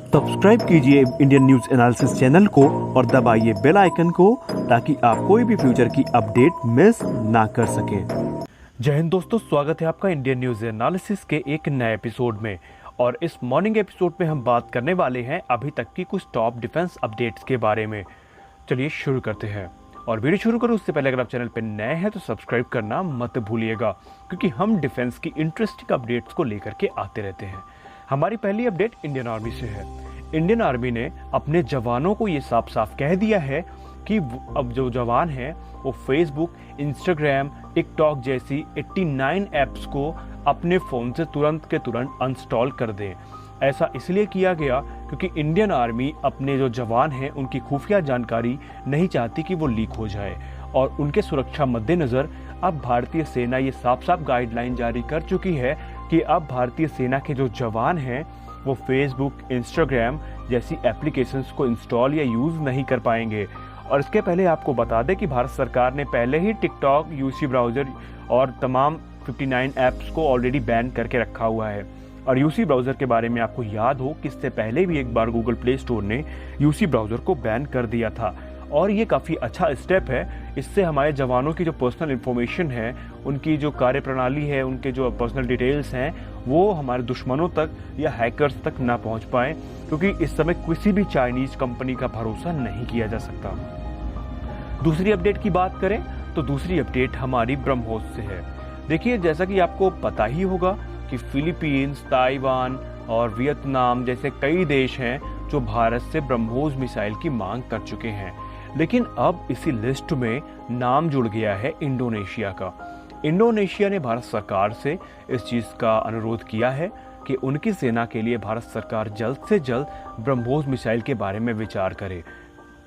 Subscribe कीजिए Indian news analysis channel को और दबाइए बेल आइकन को ताकि आप कोई भी फ्यूचर की अपडेट मिस ना कर सकें। जय हिंद दोस्तों, स्वागत है आपका इंडियन न्यूज एनालिसिस के एक नए एपिसोड में। और इस मॉर्निंग एपिसोड में हम बात करने वाले हैं अभी तक की कुछ टॉप डिफेंस अपडेट्स के बारे में। चलिए शुरू करते हैं। और वीडियो शुरू करूँ उससे पहले अगर आप चैनल पर नए हैं तो सब्सक्राइब करना मत भूलिएगा, क्योंकि हम डिफेंस की इंटरेस्टिंग अपडेट्स को लेकर के आते रहते हैं। हमारी पहली अपडेट इंडियन आर्मी से है। इंडियन आर्मी ने अपने जवानों को ये साफ साफ कह दिया है कि अब जो जवान हैं वो फेसबुक, इंस्टाग्राम, टिकटॉक जैसी 89 ऐप्स को अपने फ़ोन से तुरंत के तुरंत अनस्टॉल कर दें। ऐसा इसलिए किया गया क्योंकि इंडियन आर्मी अपने जो जवान हैं उनकी खुफिया जानकारी नहीं चाहती कि वो लीक हो जाए, और उनके सुरक्षा मद्देनज़र अब भारतीय सेना ये साफ साफ गाइडलाइन जारी कर चुकी है कि अब भारतीय सेना के जो जवान हैं वो फेसबुक, इंस्टाग्राम जैसी एप्लीकेशंस को इंस्टॉल या यूज़ नहीं कर पाएंगे। और इसके पहले आपको बता दें कि भारत सरकार ने पहले ही टिकटॉक, यूसी ब्राउज़र और तमाम 59 ऐप्स को ऑलरेडी बैन करके रखा हुआ है। और यूसी ब्राउज़र के बारे में आपको याद हो कि इससे पहले भी एक बार गूगल प्ले स्टोर ने यूसी ब्राउज़र को बैन कर दिया था, और ये काफ़ी अच्छा स्टेप है। इससे हमारे जवानों की जो पर्सनल इन्फॉर्मेशन है, उनकी जो कार्यप्रणाली है, उनके जो पर्सनल डिटेल्स हैं, वो हमारे दुश्मनों तक या हैकर्स तक ना पहुंच पाएं, क्योंकि इस समय किसी भी चाइनीज कंपनी का भरोसा नहीं किया जा सकता। दूसरी अपडेट की बात करें तो दूसरी अपडेट हमारी ब्रह्मोस से है। देखिए, जैसा कि आपको पता ही होगा कि फिलीपींस, ताइवान और वियतनाम जैसे कई देश हैं जो भारत से ब्रह्मोस मिसाइल की मांग कर चुके हैं, लेकिन अब इसी लिस्ट में नाम जुड़ गया है इंडोनेशिया का। इंडोनेशिया ने भारत सरकार से इस चीज़ का अनुरोध किया है कि उनकी सेना के लिए भारत सरकार जल्द से जल्द ब्रह्मोस मिसाइल के बारे में विचार करे।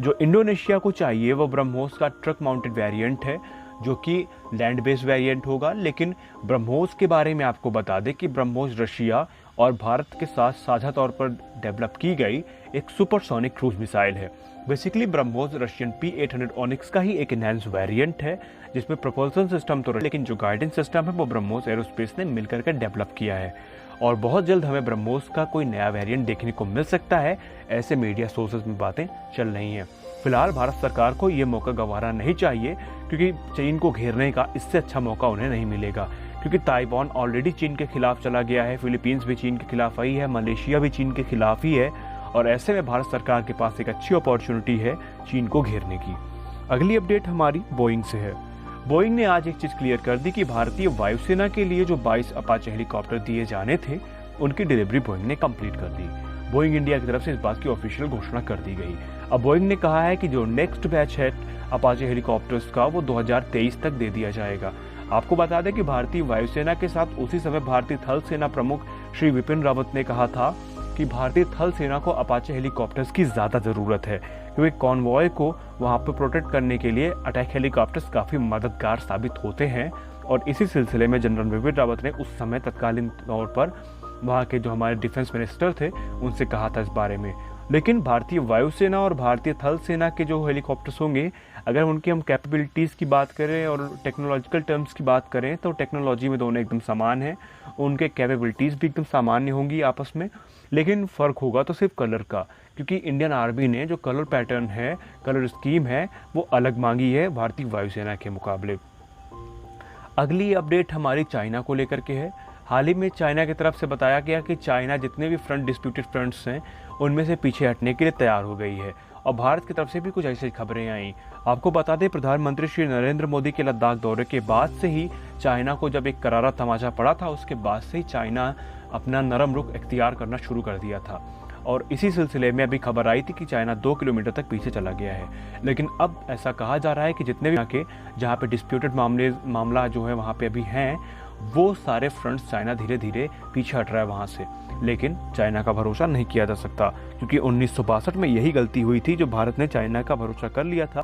जो इंडोनेशिया को चाहिए वो ब्रह्मोस का ट्रक माउंटेड वेरिएंट है, जो कि लैंड बेस्ड वेरिएंट होगा। लेकिन ब्रह्मोस के बारे में आपको बता दें कि ब्रह्मोस रशिया और भारत के साथ साझा तौर पर डेवलप की गई एक सुपरसोनिक क्रूज मिसाइल है। Basically BrahMos Russian P-800 onyx का ही एक एनहांस वेरिएंट है, जिसमें प्रोपल्सन सिस्टम तो लेकिन जो गाइडेंस सिस्टम है वो ब्रह्मोस एरोस्पेस ने मिलकर के डेवलप किया है। और बहुत जल्द हमें ब्रह्मोस का कोई नया वेरिएंट देखने को मिल सकता है, ऐसे मीडिया सोर्सेज में बातें चल रही हैं। फिलहाल भारत सरकार को ये मौका गंवाना नहीं चाहिए, क्योंकि चीन को घेरने का इससे अच्छा मौका उन्हें नहीं मिलेगा, क्योंकि ताइवान ऑलरेडी चीन के खिलाफ चला गया है, फिलीपींस भी चीन के खिलाफ आई है, मलेशिया भी चीन के खिलाफ ही है, और ऐसे में भारत सरकार के पास एक अच्छी अपॉर्चुनिटी है चीन को घेरने की। अगली अपडेट हमारी बोइंग से है। बोइंग ने आज एक चीज क्लियर कर दी कि भारतीय वायुसेना के लिए जो 22 अपाचे हेलीकॉप्टर दिए जाने थे उनकी डिलीवरी बोइंग ने कंप्लीट कर दी। बोइंग इंडिया की तरफ से इस बात की ऑफिशियल घोषणा कर दी गई। अब बोइंग ने कहा है कि जो नेक्स्ट बैच है अपाचे हेलीकॉप्टर्स का वो 2023 तक दे दिया जाएगा। आपको बता दें कि भारतीय वायुसेना के साथ उसी समय भारतीय थल सेना प्रमुख श्री विपिन रावत ने कहा था कि भारतीय थल सेना को अपाचे हेलीकॉप्टर्स की ज़्यादा ज़रूरत है, क्योंकि कॉन्वॉय को वहाँ पर प्रोटेक्ट करने के लिए अटैक हेलीकॉप्टर्स काफ़ी मददगार साबित होते हैं। और इसी सिलसिले में जनरल विपिन रावत ने उस समय तत्कालीन तौर पर वहाँ के जो हमारे डिफेंस मिनिस्टर थे उनसे कहा था इस बारे में। लेकिन भारतीय वायुसेना और भारतीय थल सेना के जो हेलीकॉप्टर्स होंगे, अगर उनकी हम कैपेबिलिटीज़ की बात करें और टेक्नोलॉजिकल टर्म्स की बात करें तो टेक्नोलॉजी में दोनों एकदम समान हैं, उनके कैपेबिलिटीज़ भी एकदम सामान्य होंगी आपस में। लेकिन फ़र्क होगा तो सिर्फ कलर का, क्योंकि इंडियन आर्मी ने जो कलर पैटर्न है, कलर स्कीम है, वो अलग मांगी है भारतीय वायुसेना के मुकाबले। अगली अपडेट हमारी चाइना को लेकर के है। हाल ही में चाइना की तरफ से बताया गया कि चाइना जितने भी फ्रंट डिस्प्यूटेड फ्रंट्स हैं उनमें से पीछे हटने के लिए तैयार हो गई है, और भारत की तरफ से भी कुछ ऐसी खबरें आई। आपको बता दें, प्रधानमंत्री श्री नरेंद्र मोदी के लद्दाख दौरे के बाद से ही चाइना को जब एक करारा तमाचा पड़ा था, उसके बाद से ही चाइना अपना नरम रुख इख्तियार करना शुरू कर दिया था। और इसी सिलसिले में अभी खबर आई थी कि चाइना 2 किलोमीटर तक पीछे चला गया है। लेकिन अब ऐसा कहा जा रहा है कि जितने भी जहाँ पे डिस्प्यूटेड मामला जो है वहाँ पे अभी हैं, वो सारे फ्रंट्स चाइना धीरे धीरे पीछे हट रहा है वहाँ से। लेकिन चाइना का भरोसा नहीं किया जा सकता, क्योंकि 1962 में यही गलती हुई थी जो भारत ने चाइना का भरोसा कर लिया था।